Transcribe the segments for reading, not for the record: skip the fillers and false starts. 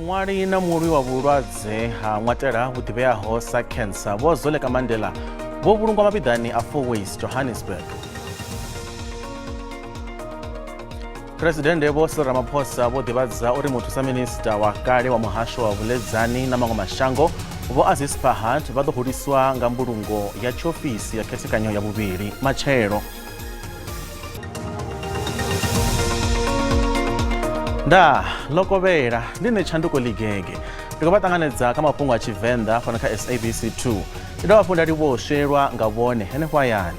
Muṅwali na mulwi wa vhulwadze ha ṅwatela vhu ḓivheaho sa cancer Vho Zoleka Mandela vho vhulungwa mabidani a 4 Ways Johannesburg. Presidente Vho Ramaphosa vho ḓivhadza uri muthusa minista wa kale wa muhasho wa vhuledzani na maṅwe mashango Vho Aziz Fahad vha ḓo huliswa nga mbulungo ya tshiofisi ya khethekanyo ya vhuvhili matshelo. Nda lokovela line tshanduko ligege ri khou ṱanganedza kha mafhungo a Tshivenda fana kha SABC 2 i dovha futhi ndi vho shelwa nga vhone henefho hayani.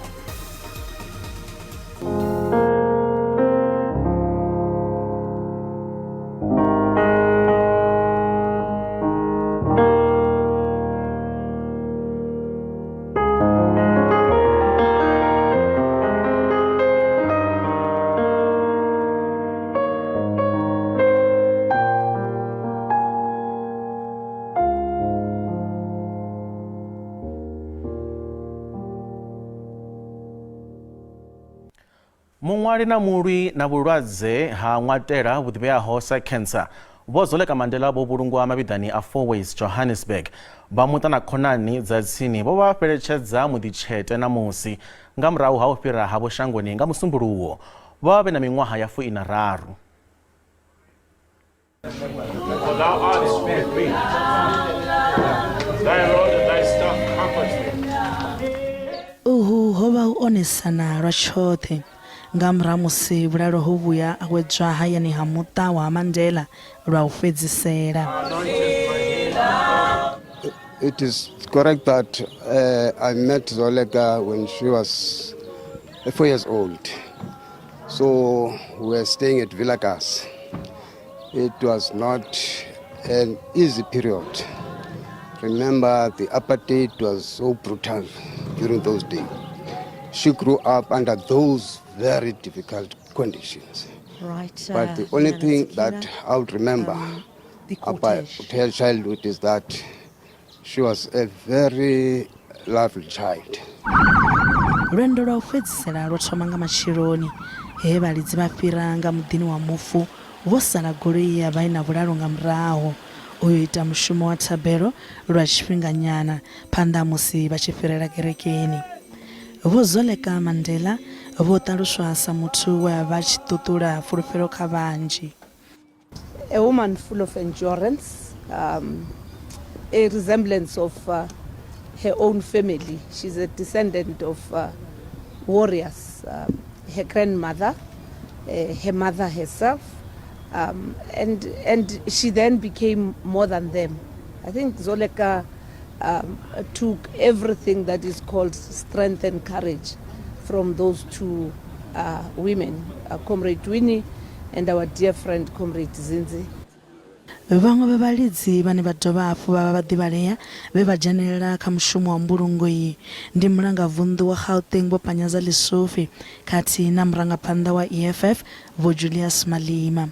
Muṅwali na mulwi na vhulwadze ha ṅwatela vhu ḓivheaho sa cancer Vho Zoleka Mandela vho vhulungwa mabidani a 4 Ways Johannesburg. Vha muṱa na khonani dza tsini vho vha fheletshedza muḓitshete na musi nga murahu ha u fhira havho shangoni nga musumbuluwo vha vhe na miṅwaha ya 43. Hova u onesana lwa tshoṱhe nga murahu musi vhulalo ho vhuya a wedzwa hayani ha muṱa wa Mandela lwa u fhedzisela. It is correct that I met Zoleka when she was 4 years old. So we were staying at Villagas. It was not an easy period. Remember, the apartheid was so brutal during those days. She grew up under those very difficult conditions. Right. But the only thing that I would remember about her childhood is that she was a very lovely child. Lwendo lwa u fhedzisela lwo thoma nga matsheloni he vhalidzi vha fhira nga muḓini wa mufu vho sala goloi ya vha ina vhulalo nga murahu uyo ita mushumo wa thabelo lwa tshifhinganyana phanḓa musi vha tshi fhirela kerekeni. Vho Zoleka Mandela vho ṱaluswa sa muthu we a vha tshi ṱuṱula fulufhelo kha vhanzhi. A woman full of endurance, a resemblance of her own family. She's a descendant of warriors, her grandmother, her mother herself, and she then became more than them. I think Zoleka took everything that is called strength and courage from those two women, Comrade Winnie and our dear friend Comrade Zinzi. Vhaṅwe vha vhalidzi vhane vha dovha hafhu vha vha vhaḓivhalea vhe vha dzhenelela kha mushumo wa mbulungo iyi ndi mulangavunḓu wa Gauteng Vho Panyaza Lesofi khathihi na murangaphanḓa wa EFF Vho Julius Malima.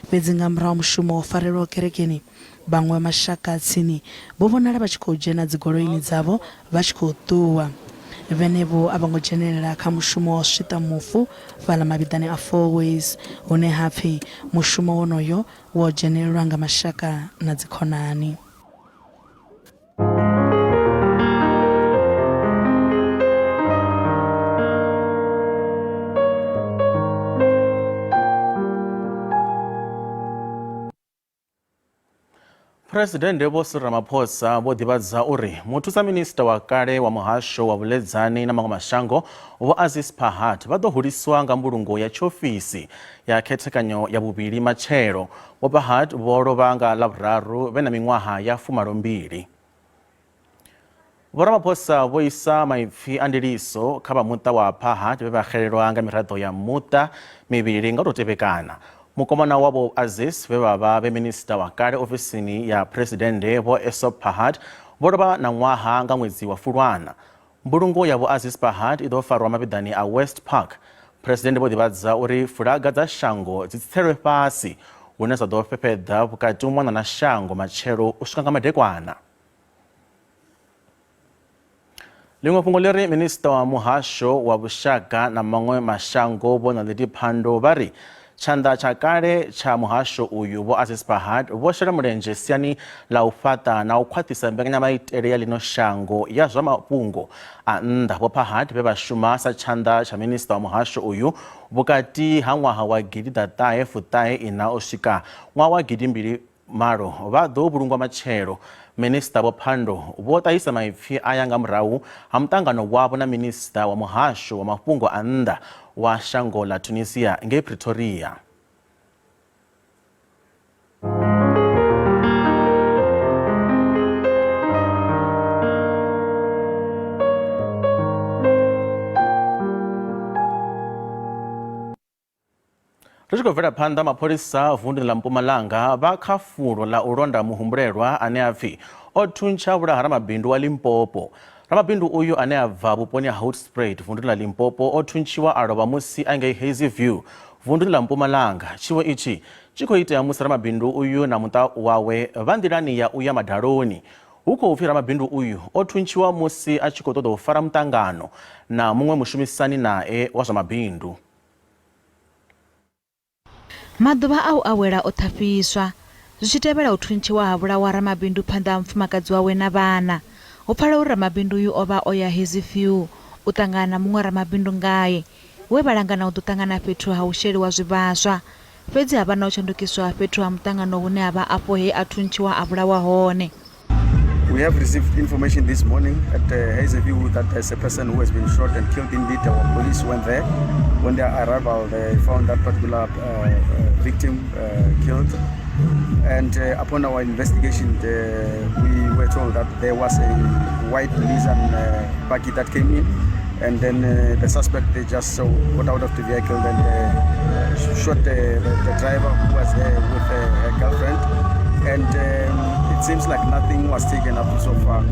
Fhedzi nga murahu mushumo wo farelwaho kerekeni vhaṅwe mashaka tsini vho vhonala vha tshi khou dzhena dzigoloini dzavho vha tshi khou ṱuwa. Vhenevho a vha ngo dzhenelela kha mushumo wa u swiṱa mufu fhaḽa mabidani a 4 Ways hune hapfi mushumo wonoyo wo dzhenelelwa nga mashaka na dzikhonani. Presidente Vho Ramaphosa vho ḓivhadza uri muthusa minista wa kale wa muhasho wa vhuledzani na maṅwe mashango Vho Aziz Fahad vha ḓo huliswa nga mbulungo ya tshiofisi ya khethekanyo ya vhuvhili matshelo. Vho Fahad vho lovha nga ḽavhuraru vhe na miṅwaha ya 12. Vho Ramaphosa vho isa maipfi a ndiliso kha vha muṱa wa Fahad vhe vha xelelwa nga miraḓo ya muṱa mivhili nga u tou tevhekana. Mukomana wabo Aziz vhe vha vha vhe minista wa kale ofisini ya Presidente Vho Fahad vho lovha na ṅwaha nga ṅwedzi wa Fulwana. Mbulungo ya Vho Aziz Fahad i ḓo farwa mabidani a West Park. Presidente vho ḓivhadza uri fulaga dza shango dzi tsitselwe fhasi hune zwa ḓo fhefheḓa vhukati u mona na shango matshelo u swika nga madekwana. Ḽiṅwe fhungo ḽi ri minista wa muhasho wa vhushaka na maṅwe mashango Vho Naledi Pandor vha ri Tshanḓa tsha kale tsha muhasho uyu vho Aziz Pahad vho shela mulenzhe siani ḽa u fhaṱa na u khwaṱhisa mbekanyamaitele ya ḽino shango ya zwa mafhungo a nnḓa. Vho Pahad vhe vha shuma sa tshanḓa tsha minista wa muhasho uyu vhukati ha ṅwaha wa 1994 u swika ṅwaha wa 2008 vha ḓo vhulungwa matshelo. Minista Vho Phando vho ṱahisa maipfi aya nga murahu ha muṱangano wavho na minista wa muhasho wa mafhungo a nnḓa wa shango la Tunisia ngei Pretoria. Ri tshi khou bvela phanḓa, mapholisa vunḓuni ḽa Mpumalanga vha kha fulo ḽa u londa muhumbulelwa ane a pfi o thuntsha vhulaha ramabindu wa Limpopo. Ramabindu uyu ane a bva vhuponi ha Hoedspruit vunḓuni ḽa Limpopo o thuntshiwa a lovha musi a ngei Hazyview vunḓuni ḽa Mpumalanga. Tshiwo itshi tshi khou itea musi ramabindu uyu na muṱa wawe vha nḓilani ya uya madaloni. Hu khou pfi ramabindu uyu o thuntshiwa musi a tshi khou ṱoḓa u fara muṱangano na muṅwe mushumisani nae wa zwa mabindu. Maḓuvha a u awela o ṱhafhiswa zwi tshi tevhela u thuntshiwa ha vhulawa ramabindu phanḓa ha mufumakadzi wawe na vhana. Ho pfala uri ramabindu uyu o vha o ya Hazyview u ṱangana na muṅwe ramabindu ngaye we vha langana u ḓo ṱangana fhethu ha u sheliwa zwivhaswa. Fhedzi ha vha na u shandukiswa fhethu ha muṱangano hune ha vha afho he a thuntshiwa a vhulawa hone. We have received information this morning at Hazyview that there's a person who has been shot and killed. Indeed, our police went there. When their arrival, they found that particular victim killed. And upon our investigation, we were told that there was a white Nissan buggy that came in. And then the suspect, they just got out of the vehicle and shot the driver who was there with her girlfriend. And it seems like nothing was taken up so far,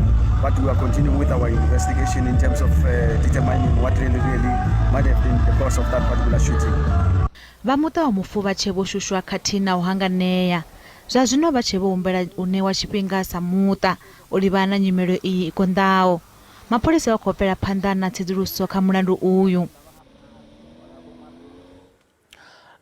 but we are continuing with our investigation in terms of determining what really might have been the cause of that particular shooting. Vha muṱa wa mufu vha tshe vho shushwa khathihi na u hanganea. Zwa zwino vha tshe vho humbela u ṋewa tshifhinga sa muṱa u livhana nyimelo iyi i konḓaho. Mapholisa vha khou bvela phanḓa na tsedzuluso kha mulandu uyu.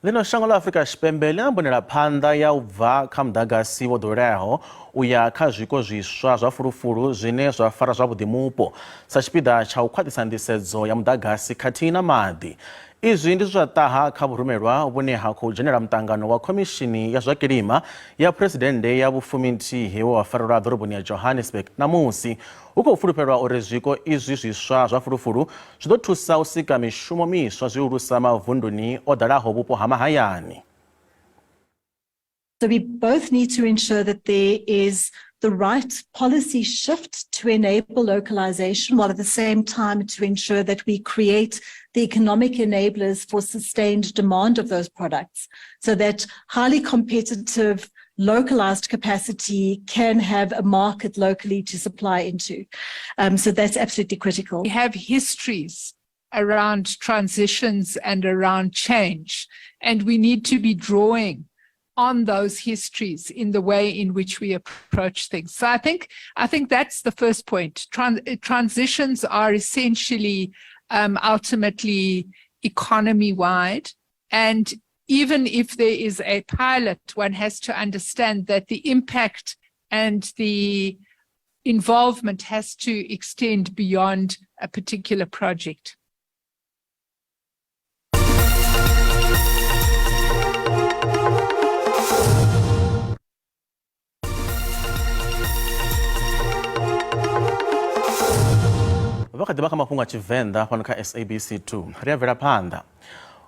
Ḽino shango ḽa Afrika Tshipembe ḽi na mbonela phanḓa ya u bva kha muḓagasi wo ḓoweleaho u ya kha zwiko zwiswa zwa fulufulu zwine zwa fara zwavhuḓi mupo sa tshipiḓa tsha u khwaṱhisa nḓisedzo ya muḓagasi khathihi na maḓi. Izwi ndi zwa ṱaha kha vhurumelwa vhune ha khou dzhenela muṱangano wa khomishini ya zwa kilima ya phuresidennde ya vhufuminthihi wa farelwa ḓoroboni ya Johannesburg namusi. Hu khou fulufhelwa uri zwiko izwi zwiswa zwa fulufulu zwi ḓo thusa u sika mishumo miswa zwihulusa mavunduni o ḓalaho vhupo ha mahayani. So we both need to ensure that there is the right policy shift to enable localization, while at the same time to ensure that we create the economic enablers for sustained demand of those products, so that highly competitive localized capacity can have a market locally to supply into. So that's absolutely critical. We have histories around transitions and around change, and we need to be drawing on those histories in the way in which we approach things. So I think that's the first point. Transitions are essentially ultimately economy-wide, and even if there is a pilot, one has to understand that the impact and the involvement has to extend beyond a particular project. Vhakhaḓivha kha mafhungo a Tshivenda fhano kha SABC 2 ri a bvela phanḓa.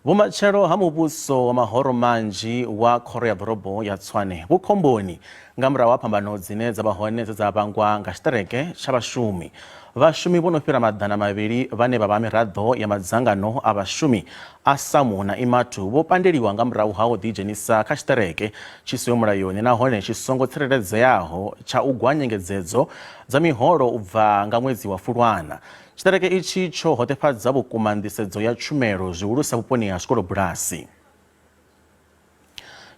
Vhumatshelo ha muvhuso wa mahoro manzhi wa khoro ya ḓorobo ya Tshwane vhu khomboni nga murahu ha phambano dzine dza vha hone dze dza vhangwa nga tshiṱereke tsha vhashumi. Vhashumi vho no fhira maḓana mavhili vhane vha vha miraḓo ya madzangano a vhashumi a SAMU na IMATU vho pandeliwa nga murahu ha u ḓidzhenisa kha tshiṱereke tshi siho mulayoni nahone tshi songo tsireledzeaho tsha u gwa nyengedzedzo dza miholo u bva nga ṅwedzi wa Fulwana. Tshiṱereke itshi tsho hoṱefhadza vhukuma nḓisedzo ya tshumelo zwihulusa vhuponi ha zwikolo bulasi.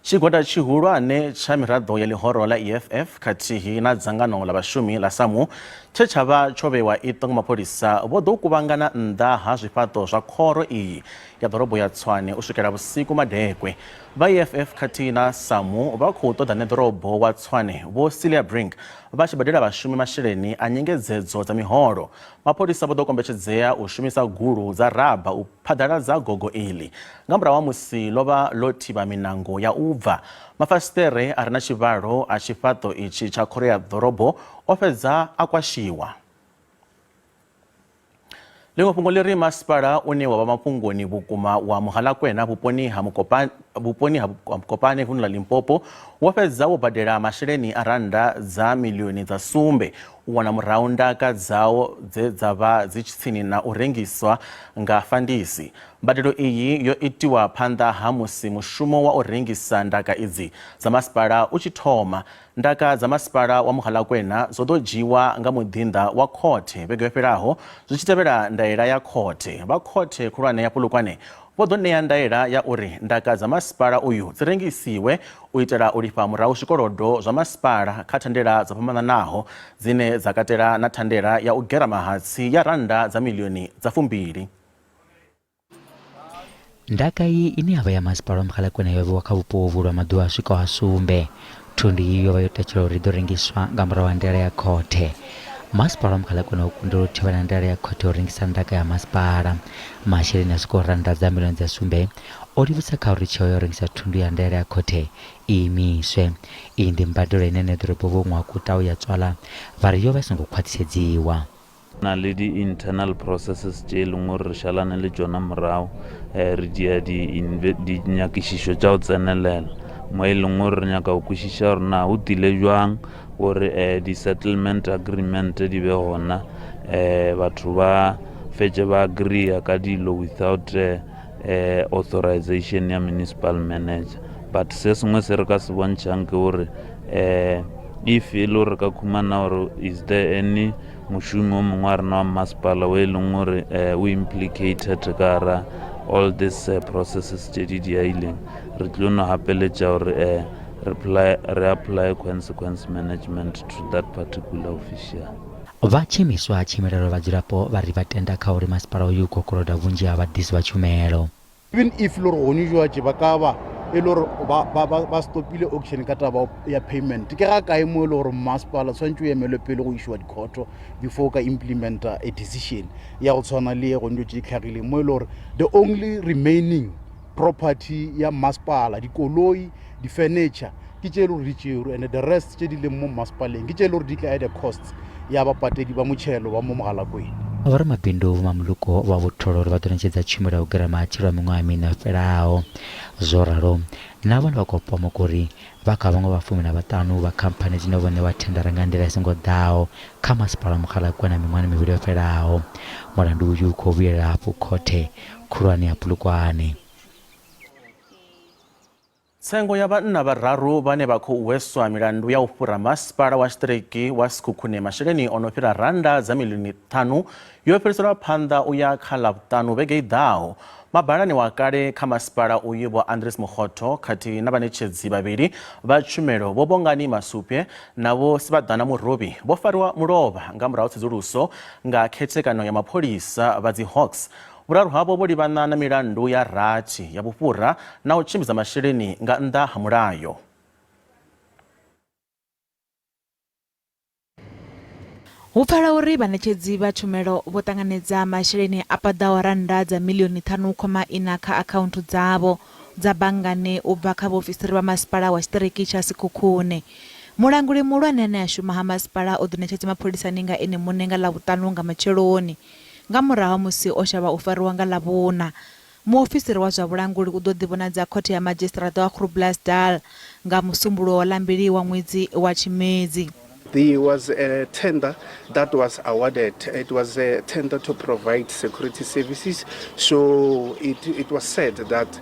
Tshigwada tshihulwane tsha miraḓo ya ḽihoro ḽa EFF khathihi na dzangano ḽa vhashumi ḽa SAMU tshe tsha vha tsho vhewa iṱo nga mapholisa vho ḓo kuvhangana nnḓa ha zwifhaṱo zwa khoro iyi ya ḓorobo ya Tshwane u swikela vhusiku madekwe. Vha EFF khathihi na SAMU vha khou ṱoḓa ḓorobo wa Tshwane vho Celia Brink vha tshi badela vhashumi masheleni a nyengedzedzo dza miholo. Mapholisa vho ḓo kombetshedzea u shumisa gulu dza raba u phaḓaladza gogo iḽi nga murahu ha musi ḽo vha ḽo thivha minango ya u bva. Mafasiṱere a re na tshivhalo a tshifhaṱo itshi tsha khoro ya ḓorobo o fhedza a kwashiwa. Ḽiṅwe fhungo ḽi ri masipala une wa vha mafhungoni vhukuma wa Muhalakwena vhuponi ha Mukopane vunḓu ḽa Limpopo wo fhedza wo badela masheleni a rannda dza miḽioni dza sumbe u wana murahu ndaka dzawo dze dza vha dzi tsini na u rengiswa nga fandisi. Mbadelo iyi yo itiwa phanḓa ha musi mushumo wa u rengisa ndaka idzi dza masipala u tshi thoma. Ndaka dza masipala wa Muhalakwena dzo ḓo dzhiwa nga muḓinḓa wa khothe vhege yo fhelaho zwi tshi tevhela ndaela ya khothe. Vha khothe khulwane ya Polokwane vho ḓo ṋea ndaela ya uri ndaka dza masipala uyu dzi rengisiwe u itela u lifha murahu zwikolodo zwa masipala kha thandela dzo fhambananaho dzine dza katela na thandela ya u gera mahatsi ya rannda dza miḽioni dza 2. Ndaka iyi ine ya vha ya masipala wa Muhalakwena yo vhewa kha vhupo uvhu lwa maḓuvha a swikaho a sumbe. Thundu iyi yo vha yo tetshelwa uri ḓo rengiswa nga murahu ha ndaela ya khothe. Masipala wa Muhalakwena wo kundelwa u thivhela ndaela ya khothe u rengisa ndaka ya masipala. Masheleni a swikaho rannda dza miḽioni dza sumbe o livhisa kha uri tsheo ya u rengisa thundu ya ndaela ya khothe i imiswe. Iyi ndi mbadelo ine ṋeḓorobo vho Ṅwakuta u ya Tswala vha ri yo vha i songo khwaṱhisedziwa. Na le di-internal processes tše e leng gore re šalane le tšona morago re dia dinyakišišo tša go tsenelela mo e leng gore re nyaka go kwešiša gore na go tile jwang gore di-settlement agreement di be gona batho ba fetše ba agree ka dilo without authorization ya municipal manager. But se sengwe se re ka se bontšhang ke gore if e le gore ka khumana gore is there any mošomi o mongwe a rena wa masepala o e leng gore o implicated ka ra all these processes tše di diaileng re tlo no gapeletša gore re apply consequence management to that particular official. Vha tshimiswa tshimelelo vhadzulapo vha ri vha tenda kha uri masipala uyu kokoloda vhunzhi ha vhadisi vha tshumelo. Even if lore gone jwa tše ba ka ba e lore ba stopile auction ka taba ya payment ke ga kae mo e le gore masipala tshwanetse o emelwe pele go ishiwa dikhoto before ka implementa a decision ya go tshwana le go ntho tše tlhagileng mo e le gore the only remaining property ya masipala dikoloi di-furniture ke tše e le gore di tšero and the rest tše di leng mo masipaleng ke tše e le gore di tla the costs ya bapatedi ba motšhelo ba mo Mogalakwena. Vha ramabindu mamuluko wa vhutholo uri vha ḓo ṋetshedza tshumelo ya u gera matshilo a miṅwaha miṋa fhelaho. Zwo ralo na vhone vha khou pama kuri vha kha vhaṅwe vhafumi na vhaṱanu vha khamphani dzine vhone vha thendara nga nḓila i songo ḓaho kha masipala wa Muhalakwena miṅwahani mivhili yo fhelaho. Mulandu uyu u khou vhuyelela hafhu khothe khulwane ya Polokwane. Tsengo ya vhanna vhararu vhane vha khou hweswa milandu ya u fhura masipala wa tshiṱiriki wa Sekhukhune masheleni o no fhira rannda dza miḽioni 5 yo fhiriselwa phanḓa u ya kha ḽavhuṱanu vhege i ḓaho. Mabalani wa kale kha masipala uyu vho Andres Mokgotho khathihi na vhaṋetshedzi vhavhili vha tshumelo vho Bongani Masuphe na vho Sibadana Murobi vho fariwa mulovha nga murahu tsedzuluso nga khethekano ya mapholisa vha dzi Hawks. Vhuraru havho vho livhana na milandu ya rathi ya vhufhura na u tshimbidza masheleni nga nnḓa ha mulayo. Hu pfala uri vhaṋetshedzi vha tshumelo vho ṱanganedza masheleni a paḓaho rannda dza miḽioni 5.4 kha akhaunthu dzavho dza banngani u bva kha vhaofisiri vha masipala wa tshiṱiriki tsha Sekhukhune. Mulanguli muhulwane ane a shuma ha masipala o ḓo ṋetshedza mapholisani nga ene muṋe nga ḽavhuṱanu nga matsheloni nga murahu musi o shavha u fariwa nga ḽavhuna. Muofisiri wa zwa vhulanguli u ḓo ḓivhonadza khothe ya madzhisiṱiraṱa wa Groblersdal nga musumbulowo wa ḽambili wa ṅwedzi wa Tshimedzi. There was a tender that was awarded. It was a tender to provide security services. So it was said that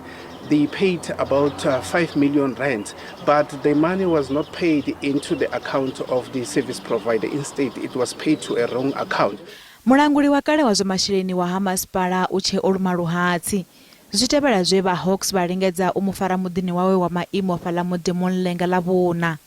they paid about 5 million rand, but the money was not paid into the account of the service provider. Instead, it was paid to a wrong account. Mulanguli wa kale wa zwa masheleni wa ha masipala u tshe o luma luhatsi zwitevhela zwe vha Hawks vha lingedza u mufara muḓini wawe wa maimo fhaḽa mudimoni lenga ḽa vhuna.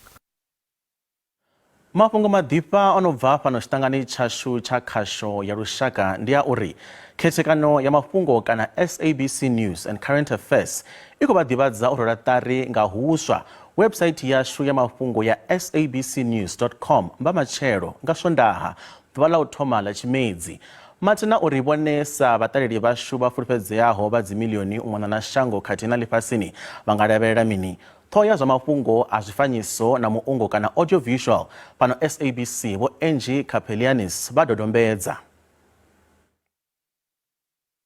Mafhungo maḓipha ono bva fhano tshiṱangani tshashu tsha khasho ya lushaka ndi a uri khethekano ya mafhungo kana SABC News and Current Affairs i khou vha ḓivhadza u rwela ṱari nga huswa website yashu ya mafhungo ya sabcnews.com mba matshelo nga Swondaha ḓuvha ḽa u thoma ḽa Tshimedzi. Matina uri vhone sa vhaṱaleli vhashu vha fulufhedzeaho vha dzimiḽioni u mona na shango khathihi na ḽifhasini vha nga lavhelela mini? Ṱhoho ya zwa mafhungo a zwifanyiso na muungo kana audio visual pano SABC vho Angie Capelianis vha dodombedza.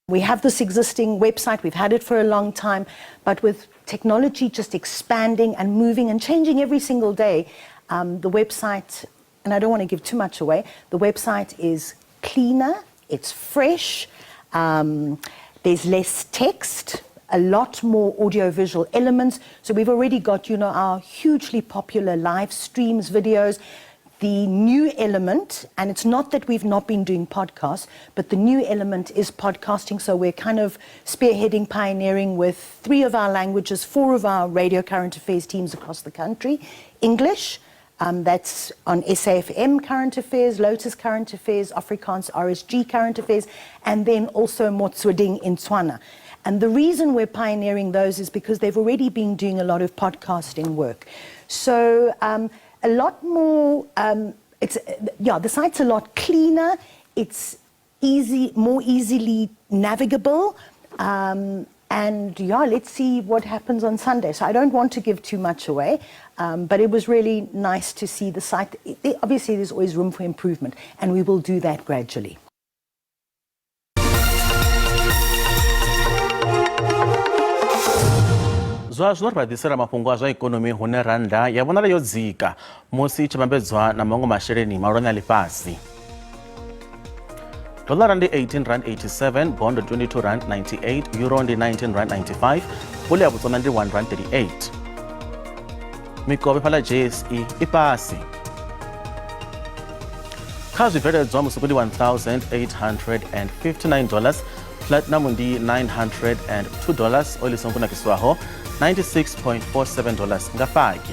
We have this existing website, we've had it for a long time, but with technology just expanding and moving and changing every single day, the website, and I don't want to give too much away, the website is cleaner, it's fresh, there's less text, a lot more audio-visual elements. So we've already got, our hugely popular live streams, videos. The new element, and it's not that we've not been doing podcasts, but the new element is podcasting. So we're kind of spearheading, pioneering with 3 of our languages, 4 of our radio current affairs teams across the country. English, that's on SAFM Current Affairs, Lotus Current Affairs, Afrikaans RSG Current Affairs, and then also Motsweding in Tswana. And the reason we're pioneering those is because they've already been doing a lot of podcasting work. So a lot more, the site's a lot cleaner, it's more easily navigable, and let's see what happens on Sunday. So I don't want to give too much away, but it was really nice to see the site. Obviously there's always room for improvement, and we will do that gradually. Zwa zwino ri vha ḓisela mafhungo a zwa ikonomi hune randa ya vhonala yo dzika musi i tshi vhambedzwa na maṅwe masheleni mahulwane a ḽifhasi. Doḽara ndi 18.87, bond 22.98, euro ndi 19.95, pule ya Botswana ndi 1.38. Mikovhe fhaḽa JSE i fhasi. Kha zwibveledzwa musuku ndi $1,859, platinum ndi $902, oil songo nakiswaho $96.47 nga faki.